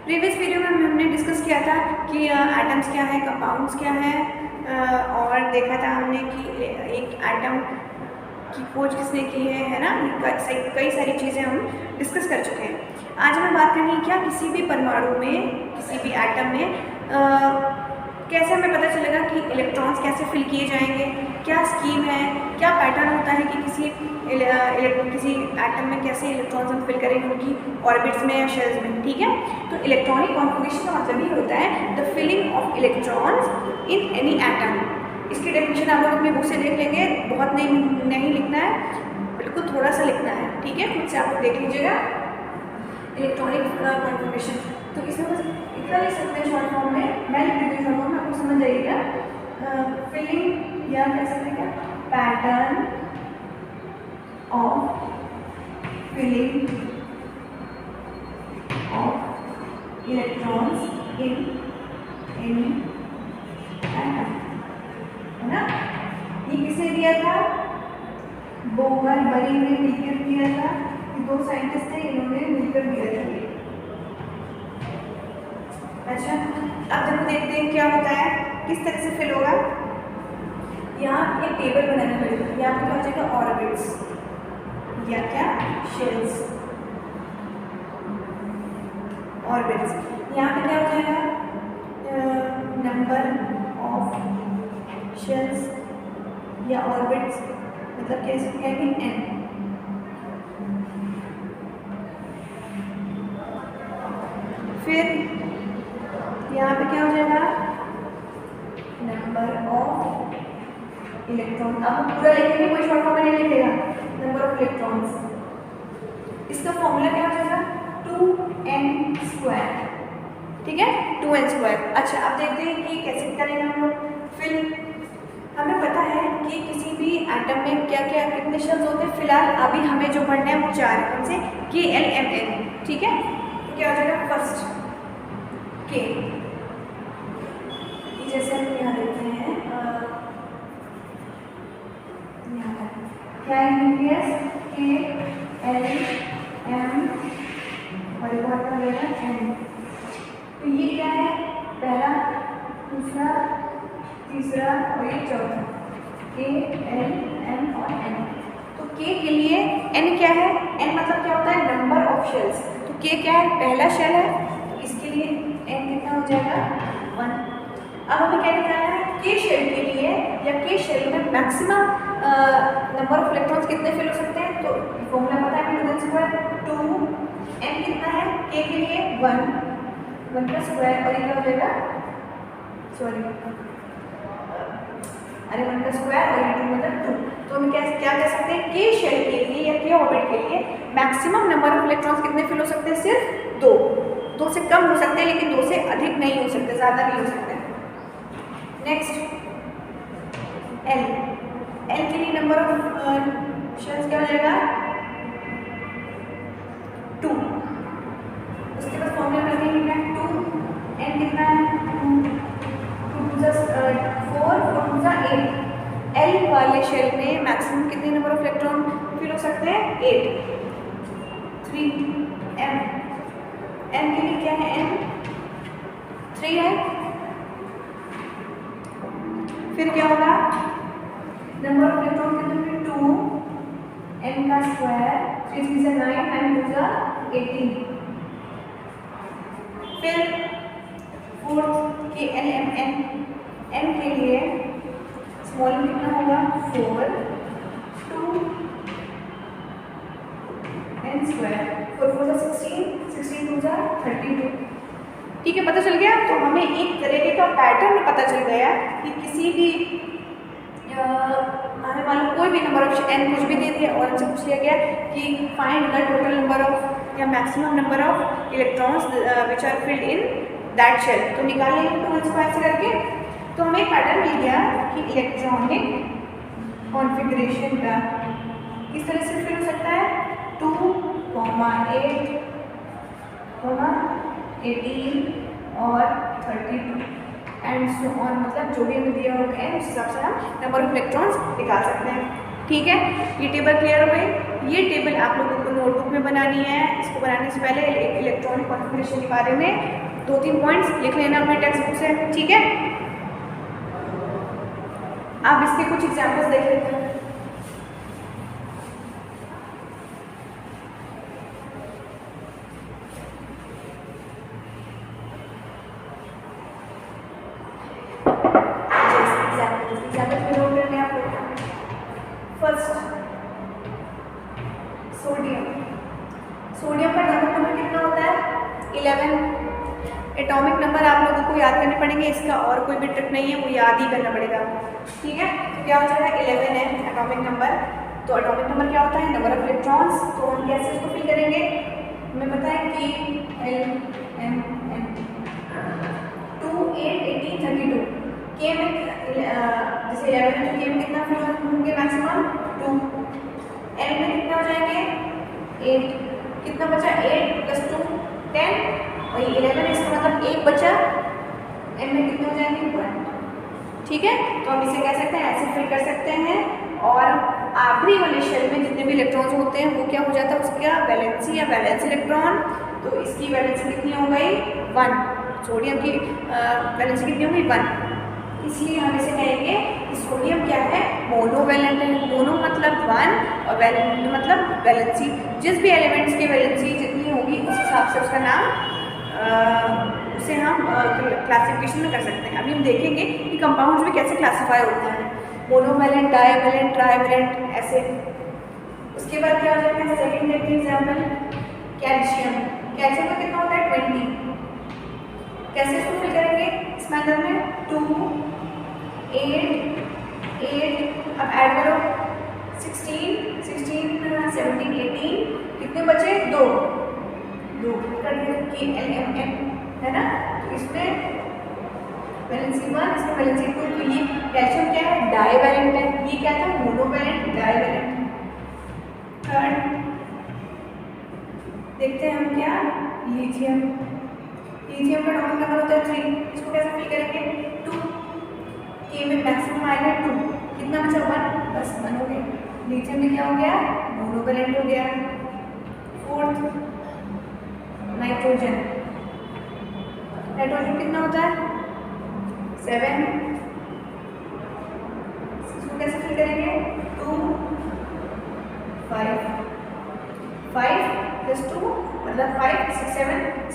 Previous video में हमने discuss किया था कि एटम्स क्या है, कंपाउंड्स क्या है, और देखा था हमने कि एक एटम की खोज किसने की है ना। कई सारी चीज़ें हम डिस्कस कर चुके हैं। आज हमें बात करनी है क्या किसी भी परमाणु में, किसी भी एटम में कैसे हमें पता चलेगा कि इलेक्ट्रॉन्स कैसे फिल किए जाएंगे, क्या स्कीम है, क्या पैटर्न होता है कि किसी एटम में कैसे इलेक्ट्रॉन्स हम फिल करेंगे उनकी ऑर्बिट्स में या शेल्स में। ठीक है, तो इलेक्ट्रॉनिक कॉन्फ़िगरेशन का मतलब ये होता है the filling of electrons in any atom. इसकी डेफिनेशन आप लोग अपनी बुक से देख लेंगे, बहुत नहीं लिखना है, बिल्कुल थोड़ा सा लिखना है। ठीक है, खुद से आप लोग देख लीजिएगा इलेक्ट्रॉनिक कॉन्फ़िगरेशन। तो इसमें बस इतना लिख सकते हैं शॉर्ट फॉर्म में, मैं लिख देती हूँ शॉर्ट फॉर्म में, आपको समझ जाइएगा। फिलिंग या कह सकते हैं क्या, pattern of filling of electrons in any atom, है ना। ये किसने दिया था? बोहर बरी ने मिलकर दिया था। दो साइंटिस्ट थे, इन्होंने मिलकर दिया था। अच्छा, अब जब देखते हैं क्या होता है, किस तरह से फिल होगा। यहाँ ये टेबल बनाना पड़ेगा। यहाँ पे क्या हो जाएगा, ऑर्बिट्स या क्या, शेल्स, ऑर्बिट्स। यहाँ पे क्या हो जाएगा, नंबर ऑफ शेल्स या ऑर्बिट्स, मतलब कैसे क्या है कि n। फिर यहाँ पे क्या हो जाएगा, नंबर ऑफ इलेक्ट्रॉन। अब पूरा लिखेंगे, कोई शॉर्ट फॉर्म में नहीं लिखेगा। नंबर ऑफ इलेक्ट्रॉन्स, इसका फॉर्मूला क्या हो जाएगा, 2n²। ठीक है, 2n²। अच्छा, अब देखते हैं कि कैसे करेंगे हम लोग। फिर हमें पता है कि किसी भी एटम में क्या क्या कितने शेल्स होते हैं। फिलहाल अभी हमें जो पढ़ना है वो 4 है, कौन से, KLMN। ठीक है, तो क्या हो जाएगा, फर्स्ट K, जैसे हम यहाँ देखते हैं क्या न्यूक्लियस KLM और एक बार का लेना N। तो ये क्या है, पहला, दूसरा, तीसरा और ये चौथा, KLM और N। तो K के लिए N क्या है, N मतलब क्या होता है, नंबर ऑफ शेल्स। तो K क्या है, पहला शेल है, इसके लिए N कितना हो जाएगा, 1। अब हमें क्या निकालना है, K शेल के लिए या K शेल में मैक्सिमम नंबर ऑफ इलेक्ट्रॉन्स कितने फिल हो सकते हैं। तो फॉर्मूला पता है, 2 N कितना है, K के लिए 1 का स्क्वायर, और ये क्या हो जाएगा, सॉरी, अरे 1 का स्क्वायर और ये 2 मतलब 2। तो हम क्या कह सकते हैं, K शेल के लिए या K ऑर्बिट के लिए मैक्सिमम नंबर ऑफ इलेक्ट्रॉन्स कितने फिल हो सकते हैं, सिर्फ 2 से कम हो सकते हैं, लेकिन 2 से अधिक नहीं हो सकते, ज़्यादा नहीं हो सकते। नेक्स्ट L के लिए नंबर ऑफ शेल्स क्या हो जाएगा, 2। उसके बाद फॉर्मूला करके लिखना है 2N कितना है, 2 2 4 4 2 8। L वाले शेल में मैक्सिमम कितने नंबर ऑफ इलेक्ट्रॉन फिल हो सकते हैं, 8। 3M, N के लिए क्या है, N 3 है। फिर क्या होगा, नंबर ऑफ इलेक्ट्रॉन कितने, 2 N का स्क्वायर, 3 3 9 9 2 18। फिर फोर्थ KLMN, N के लिए स्मॉल में कितना होगा, 4 2 N², 4 4 16 16 2 32। ठीक है, पता चल गया। तो हमें एक तरीके का पैटर्न पता चल गया कि किसी भी हमें मालूम कोई भी नंबर ऑफ N कुछ भी दे दिया और हमसे पूछ लिया गया कि find the total number of या maximum number of electrons which are filled in that shell, तो निकाल लेंगे 2n² से करके। तो हमें एक पैटर्न मिल गया कि इलेक्ट्रॉनिक कॉन्फ़िगरेशन का किस तरह से फिल हो सकता है, 2, 8, 18 और 32 एंड सो ऑन, मतलब जो भी हमें दिया होगा है उस हिसाब से हम नंबर ऑफ इलेक्ट्रॉन्स निकाल सकते हैं। ठीक है, ये टेबल क्लियर हो गई। ये टेबल आप लोगों को नोटबुक नोटबुक में बनानी है। इसको बनाने से पहले इलेक्ट्रॉनिक कॉन्फ़िगरेशन के बारे में 2-3 पॉइंट्स लिख लेना अपने टेक्स्ट बुक से, ठीक है। आप इसके कुछ एग्जाम्पल्स देख लेते हैं। सोडियम का एटॉमिक नंबर कितना होता है? 11। एटॉमिक नंबर आप लोगों को याद करने पड़ेंगे, इसका और कोई भी ट्रिक नहीं है, वो याद ही करना पड़ेगा, ठीक है। तो क्या हो जाएगा? 11 है एटॉमिक नंबर। तो एटॉमिक नंबर क्या होता है? Number of electrons. तो हम कैसे उसको फिल करेंगे? हमें पता है कि L-M-N 2, 8, 18, 32। के में जैसे 11 है तो के में कितना फिल होंगे? मैक्सिमम 2। एन में कितने हो जाएंगे? 8। कितना बचा? 8 + 2 10, और 11 है, इसका मतलब 1 बचा। एन में कितने हो जाएंगे? 1, ठीक है। तो हम इसे कह सकते हैं, ऐसे फिल कर सकते हैं। और आखिरी वाले शेल में जितने भी इलेक्ट्रॉन्स होते हैं वो क्या हो जाता है? उसका वैलेंसी या वैलेंस इलेक्ट्रॉन। तो इसकी वैलेंसी कितनी हो गई? 1। सोडियम की वैलेंसी कितनी हो गई? 1। इसलिए हम इसे कहेंगे कि सोडियम क्या है? मोनोवैलेंट है। मोनो मतलब 1 और वैलेंट मतलब वैलेंसी। जिस भी एलिमेंट्स की वैलेंसी जितनी होगी उस हिसाब से उसका नाम उसे हम क्लासिफिकेशन में कर सकते हैं। अभी हम देखेंगे कि कंपाउंड्स में कैसे क्लासीफाई होते हैं, मोनोवैलेंट, डाईवैलेंट, ट्राईवैलेंट, ऐसे। उसके बाद क्या हो जाएगा? सेकेंड देखते हैं एग्जाम्पल, कैल्शियम। कैल्शियम का कितना होता है? 20। कैसे इसको फिल करेंगे इस मैथड में? 2, 8, 8, अब ऐड करो 16, 17, 18, कितने बचे? 2 कर दिए L-M-N, है ना। तो इसमें वैलेंसी 1, इसमें वैलेंसी 2। तो ये कैल्शियम क्या है? डाईवैलेंट है। ये क्या था? Monovalent, divalent. थर्ड देखते हैं हम क्या? लिथियम। लिथियम का एटॉमिक नंबर होता है 3। इसको कैसे फिल करेंगे? 2। के में मैक्सिमम आएगा 2। कितना बचा? 1, बस 1 हो गया। लिथियम में क्या हो गया? मोनोवैलेंट हो गया। Fourth nitrogen. नाइट्रोजन कितना होता है? 7। इसको कैसे फिल करेंगे? 2, 5 + 2 मतलब 5, 6,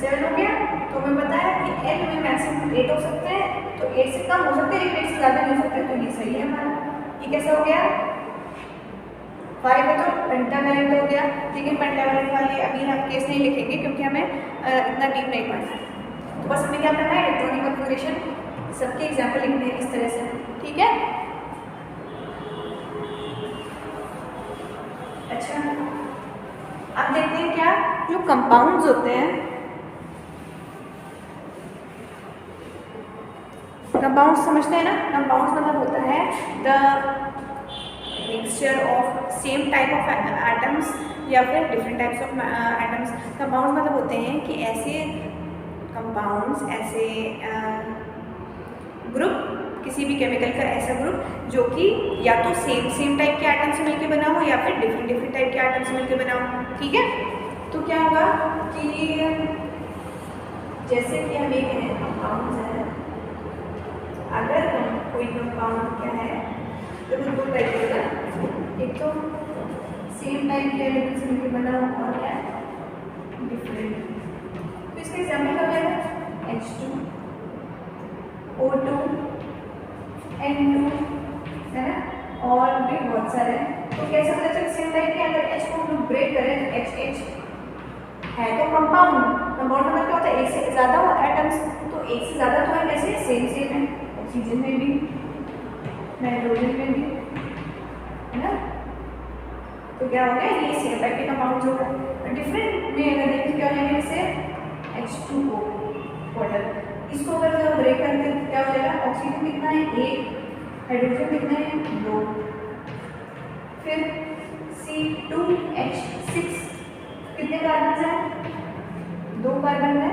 7 हो गया। तो हमें पता है कि L में मैक्सिमम 8 हो सकते हैं, तो 8 से कम हो सकते हैं लेकिन 8 से ज़्यादा नहीं हो सकते। तो ये सही है हमारा। ये कैसा हो गया? 5 है तो पेंटावैलेंट हो गया। लेकिन पेंटावैलेंट वाली अभी हम केस नहीं लिखेंगे क्योंकि हमें इतना डीप नहीं पढ़ना है। तो बस हमें क्या करना है? इलेक्ट्रॉनिक कॉन्फ़िगरेशन सबके एग्जाम्पल लिखने हैं इस तरह से, ठीक है। अच्छा, अब देखते हैं क्या जो कंपाउंड्स होते हैं। कंपाउंड्स समझते हैं ना? कंपाउंड्स मतलब होता है the mixture of same type of atoms या फिर different types of atoms. Compounds मतलब होते हैं कि ऐसे कंपाउंड्स, ऐसे ग्रुप, किसी भी केमिकल का ऐसा ग्रुप जो कि या तो सेम टाइप के एटम से मिलकर बना हो या फिर डिफरेंट टाइप के एटम से मिलकर बना हो, ठीक है। तो क्या होगा कि जैसे कि हम एक कंपाउंड है, अगर हम कोई कंपाउंड क्या है तो दो टाइप का, एक तो सेम टाइप के एलिमेंट से मिलकर बना हो और क्या डिफरेंट। तो इसका एग्जाम्पल क्या है? H2, O2, N2, है ना, और भी बहुत सारे। तो कैसे पता चले सेम टाइप के? अगर H को हम ब्रेक करें तो HH है तो कंपाउंड। कंपाउंड मतलब क्या होता है? एक से ज़्यादा एटम्स, तो एक से ज़्यादा तो है कैसे? सेम है। ऑक्सीजन में भी, नाइट्रोजन में भी, है ना। तो क्या हो गया? ये सेम टाइप के कंपाउंड्स होगा। डिफरेंट में अगर देखें क्या हो जाएगा? इससे H2O वाटर। इसको अगर जब ब्रेक करते हैं क्या हो जाएगा? ऑक्सीजन कितना है? 1, हाइड्रोजन कितना है? 2, फिर C2H6 कितने कार्बन है? 2 कार्बन है।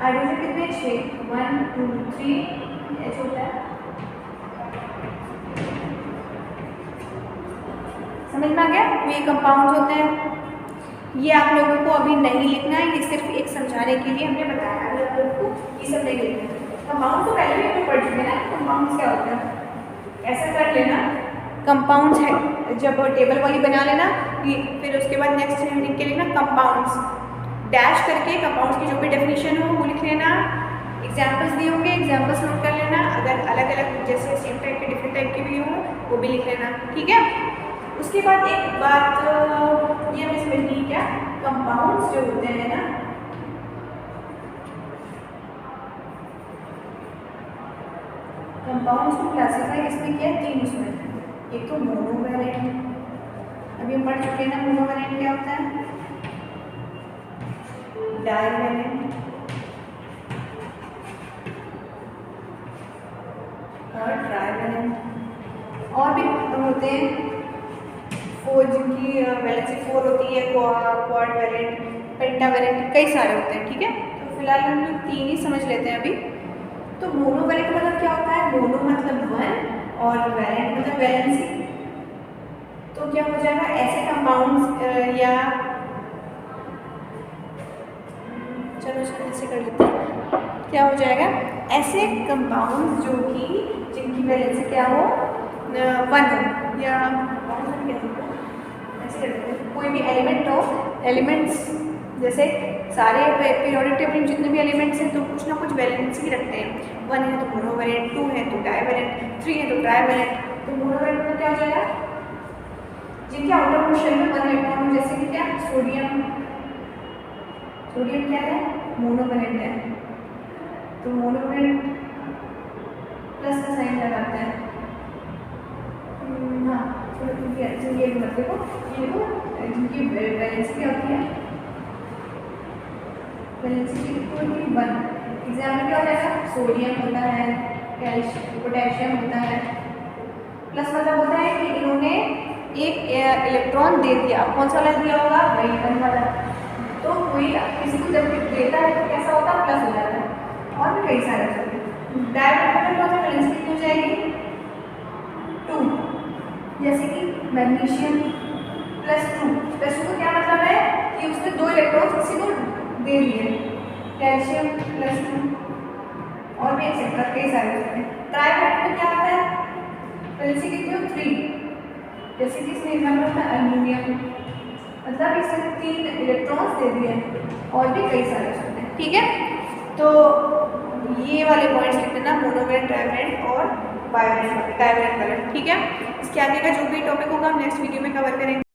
हाइड्रोजन कितने? 6, 1, 2, 3 H होता है। समझ में आ गया? ये कंपाउंड्स होते हैं। ये आप लोगों को अभी नहीं लिखना है, ये सिर्फ एक समझाने के लिए हमने बताया। अभी आप लोगों को ये सब नहीं लिखना है। कंपाउंड तो पहले भी हमने पढ़ चुके हैं ना, कंपाउंड्स क्या होता है। ऐसा कर लेना, कंपाउंड्स है जब टेबल वाली बना लेना, फिर उसके बाद नेक्स्ट हेडिंग के लिखना कंपाउंड्स, डैश करके कंपाउंड्स की जो भी डेफिनेशन हो वो लिख लेना। एग्जाम्पल्स दिए होंगे, एग्जाम्पल्स नोट कर लेना। अगर अलग अलग जैसे सेम टाइप के डिफरेंट टाइप के भी हों वो भी लिख लेना, ठीक है। उसके बाद एक बात ये हमें समझनी है, क्या कंपाउंड्स जो होते हैं ना, कंपाउंड्स को क्लासिफाई इसमें किया 3 उसमें। एक तो मोनोवैलेंट, अभी हम पढ़ चुके हैं ना मोनोवैलेंट क्या होता है, डाइवैलेंट और ट्राइवैलेंट। और भी होते हैं 4 जिनकी वैलेंसी 4 होती है, क्वाड वैलेंट, पेंटावैलेंट, कई सारे होते हैं, ठीक है। तो फिलहाल हम लोग 3 ही समझ लेते हैं अभी। तो मोनोवैलेंट मतलब क्या होता है, मोनो मतलब 1 और वैलेंट मतलब वैलेंसी। तो क्या हो जाएगा, ऐसे कंपाउंड्स या चलो ऐसे कर लेते हैं, क्या हो जाएगा, ऐसे कंपाउंड्स जो कि जिनकी वैलेंसी क्या हो 1 हो, या ऐसे करते हैं, कोई भी एलिमेंट हो, एलिमेंट्स जैसे सारे पीरियोडिक टेबल में जितने भी एलिमेंट्स हैं तो कुछ ना कुछ वैलेंसी रखते हैं। 1 है तो मोनोवैलेंट, 2 है तो डाइवैलेंट, 3 है तो ट्राइवैलेंट। तो मोनोवैलेंट में क्या हो जाएगा, जिनके आउटर पोर्शन में 1 इलेक्ट्रॉन, जैसे कि क्या सोडियम, सोडियम क्या है मोनोवैलेंट है, तो मोनोवैलेंट प्लस का साइन लगाते हैं। हाँ ये मत देखो, ये देखो जिनकी वैलेंसी क्या होती है, वैलेंसी की होती है 1। एग्जाम्पल क्या हो जाएगा, सोडियम होता है, कैल्शियम पोटेशियम होता है। प्लस मतलब होता है कि इन्होंने एक इलेक्ट्रॉन दे दिया, कौन सा वाला दिया होगा, वही 1 वाला। तो कोई किसी को जब देता है तो कैसा होता है, प्लस हो जाता है। और भी कई सारे होते हैं। डाइवैलेंट में होता है वैलेंसी कितनी हो जाएगी 2, जैसे कि मैग्नीशियम +2। +2 का क्या मतलब है कि उसने 2 इलेक्ट्रॉन किसी को दे दिए, कैल्शियम +2 और भी एक्सेट्रा कई सारे होते हैं। ट्राइवैलेंट में क्या होता है, वैलेंसी कितनी हो 3, जैसे कि इसमें एग्जाम्पल होता है एल्यूमिनियम, मतलब इसने 3 इलेक्ट्रॉन्स दे दिए और भी कई सारे होते हैं, ठीक है। तो ये वाले पॉइंट्स लिख देना, मोनोवैलेंट, ट्राइवैलेंट और बाइवैलेंट, डाइवैलेंट वाले, ठीक है। इसके आगे का जो भी टॉपिक होगा हम नेक्स्ट वीडियो में कवर करेंगे।